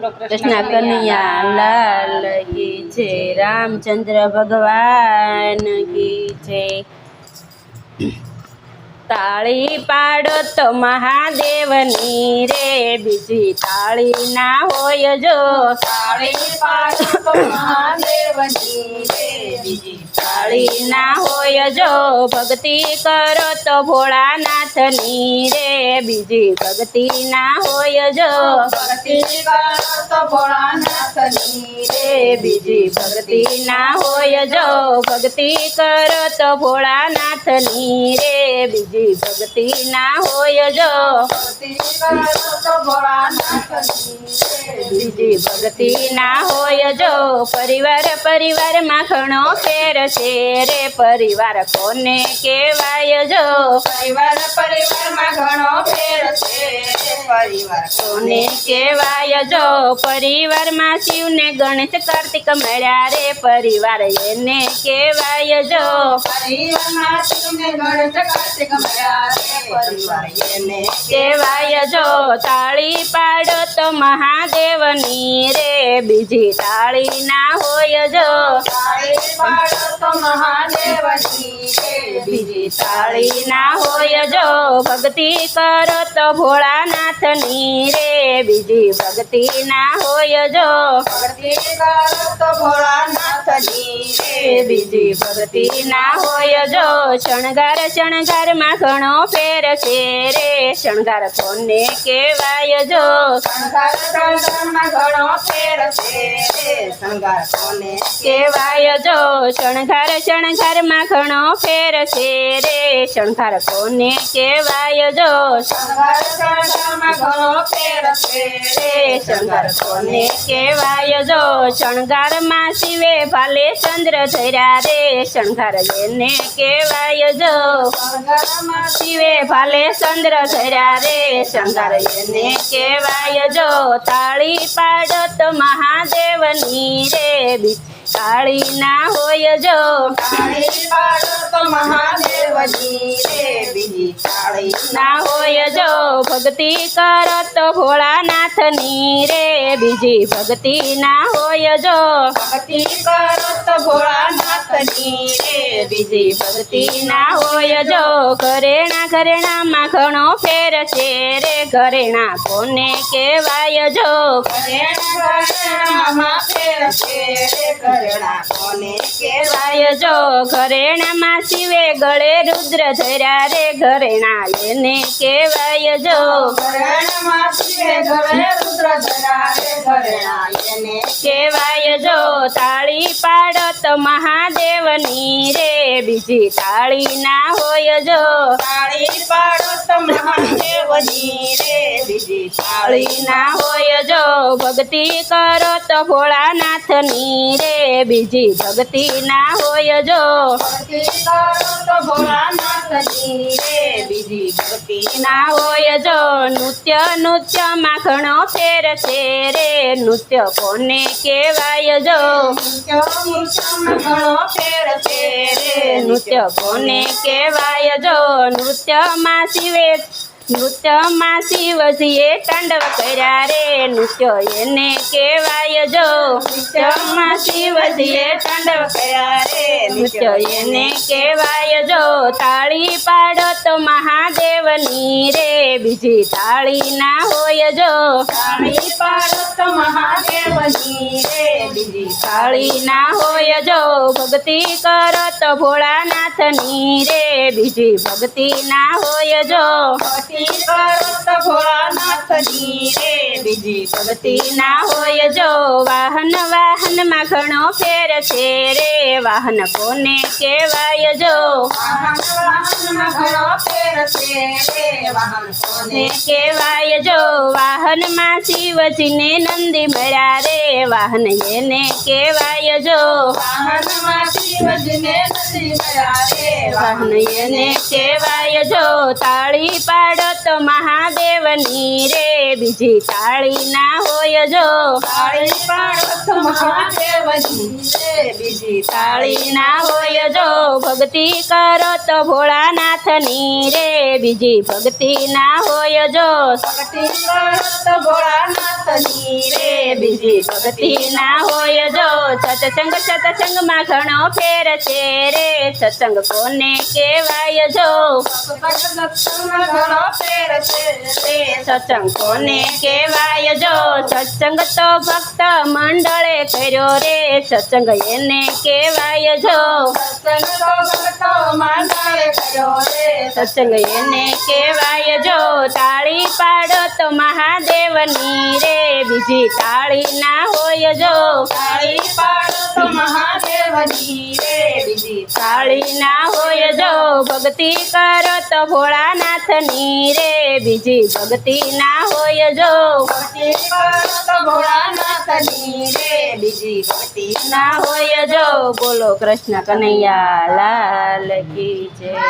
કૃષ્ણ કનૈયા લાલ કી જય, રામચંદ્ર ભગવાન કી જય। તાળી પાડો તો મહાદેવની રે, બીજી તાળી ના હોય જો। તાળી પાડો તો મહાદેવની રે, બીજી તાળી ના હોય જો। ભક્તિ કરો તો ભોળાનાથની રે, બીજી ભક્તિ ના હોય જો। ભક્તિ કરો તો ભોળાનાથની રે, બીજી ભક્તિ ના હોય જો। ભક્તિ કરો તો ભોળાનાથની રે, બીજી ભક્તિ ના હોય જો। ભક્તિ કરો તો ભોળાનાથની રે, બીજી ભક્તિ ના હોય જો। પરિવાર પરિવારમાં ઘણો ફેર છે રે, પરિવાર કોને કહેવાય જો। પરિવારમાં ઘણો ફેર છે, પરિવાર કોને કહેવાય જો। પરિવારમાં શિવને ગણેશ કાર્તિક મળ્યા રે, પરિવાર એને કહેવાય જો। પરિવારમાં શિવને ગણેશ કાર્તિક મળ્યા રે, પરિવાર એને કહેવાય જો। તાળી પાડો તો મહાદેવની રે, બીજી તાળી ના હોય જો। તાળી પાડો તો મહાદેવની રે, બીજી તાળી ના હોય જો। ભક્તિ કરો તો ભોળાનાથની રે, બીજી ભક્તિ ના હોય જો। ભક્તિ કરો તો ભોળાનાથની રે, બીજી ભક્તિ ના હોય જો। શણગારમાં ઘણો ફેર છે રે, શણગાર કોને કહેવાય જો। શણગારમાં ઘણો ફેર છે, શણગાર કોને કહેવાય જો। શણગારમાં ઘણો ફેર છે રે, શણગાર કોને કહેવાય જો। શણગારમાં ઘણો ફેર છે, શણગાર કોને કહેવાય જો। શણગારમાં શિવે ભાલે ચંદ્ર ધર્યા રે, શણગાર એને કહેવાય જો। શણગારમાં શિવે ભાલે ચંદ્ર ધર્યા રે, શણગાર એને કહેવાય જો। તાળી પાડો તો મહાદેવની રે, તાળી ના હોય જો। તાળી પાડો તો મહાદેવની રે, બીજી તાળી ના હોય જો। ભક્તિ કરો તો ભોળાનાથની રે, બીજી ભક્તિ ના હોય જો। ભક્તિ કરો તો ભોળાનાથની રે, બીજી ભક્તિ ના હોય જો। ઘરેણામાં ઘણો ફેર છે રે, ઘરેણા કોને કહેવાય જો। ઘરેણામાં ફેર છે, ઘરેણા કોને કહેવાય જો। ઘરેણામાં શિવે ગળે રુદ્ર ધર્યા રે, ઘરેણા એને કહેવાય જો। ઘરેણામાં શિવે ગળે રુદ્ર ધર્યા રે, ઘરેણા એને કહેવાય જો। તાળી પાડો તો મહાદેવની રે, બીજી તાળી ના હોય જો। તાળી પાડો તો મહાદેવની રે, બીજી તાળી ના હોય જો। ભક્તિ કરો તો ભોળાનાથની રે, બીજી ભક્તિ ના હોય જો। ભક્તિ કરો તો ભોળાનાથની રે, બીજી ભક્તિ ના હોય જો। નૃત્યમાં ઘણો ફેર છે રે, નૃત્ય કોને કહેવાય જો। મૂર્છામાં ઘણો ફેર છે, નૃત્ય કોને કહેવાય જો। નૃત્યમાં શિવજીએ તાંડવ કર્યા રે, નૃત્ય એને કહેવાય જો। નૃત્યમાં શિવજીએ તાંડવ કર્યા રે, નૃત્ય એને કહેવાય જો। તાળી પાડો તો મહાદેવની રે, બીજી તાળી ના હોય જો। તાળી પાડો તો મહાદેવની રે, બીજી તાળી ના હોય જો। ભક્તિ કરો તો ભોળાનાથની રે, બીજી ભક્તિ ના હોય જો। ભક્તિ કરો તો ભોળાનાથની રે, બીજી ભક્તિ ના હોય જો। વાહનમાં ઘણો ફેર છે રે, વાહન કોને કહેવાય જો। વાહનમાં ઘણો ફેર છે, વાહન કોને કહેવાય જો। વાહનમાં શિવજીને નંદી મળ્યા રે, વાહન એને કહેવાય જો વાહનમાં શિવજીને નથી ગયા રે વાહન એને કહેવાય જો તાળી પાડો તો મહાદેવની રે બીજી તાળી ના હોય જો તાળી પાડો તો મહાદેવની રે બીજી તાળી ના હોય જો ભક્તિ કરો તો ભોળાનાથની રે બીજી ભક્તિ ના હોય જો ભક્તિ કરો તો ભોળાનાથની રે બીજી ભક્તિ ના હોય જો સત્સંગમાં ઘણો ફેર છે રે સત્સંગ કોને કહેવાય જો સત્સંગમાં ઘણો ફેર છે રે સત્સંગ કોને કહેવાય જો સત્સંગ તો ભક્ત મંડળે કર્યો રે સત્સંગ એને કહેવાય જો સત્સંગ તો ભક્તો મંડળે કર્યો રે સત્સંગ એને કહેવાય જો તાળી પાડો તો મહાદેવની રે બીજી તાળી ના હોય જો તાળી પાડો તો મહાદેવની રે બીજી તાળી ના હોય જો ભક્તિ કરો તો ભોળાનાથની રે બીજી ભક્તિ ના હોય જો ભક્તિ કરો તો ભોળાનાથની રે બીજી ભક્તિ ના હોય જો બોલો કૃષ્ણ કનૈયા લાલ કી જય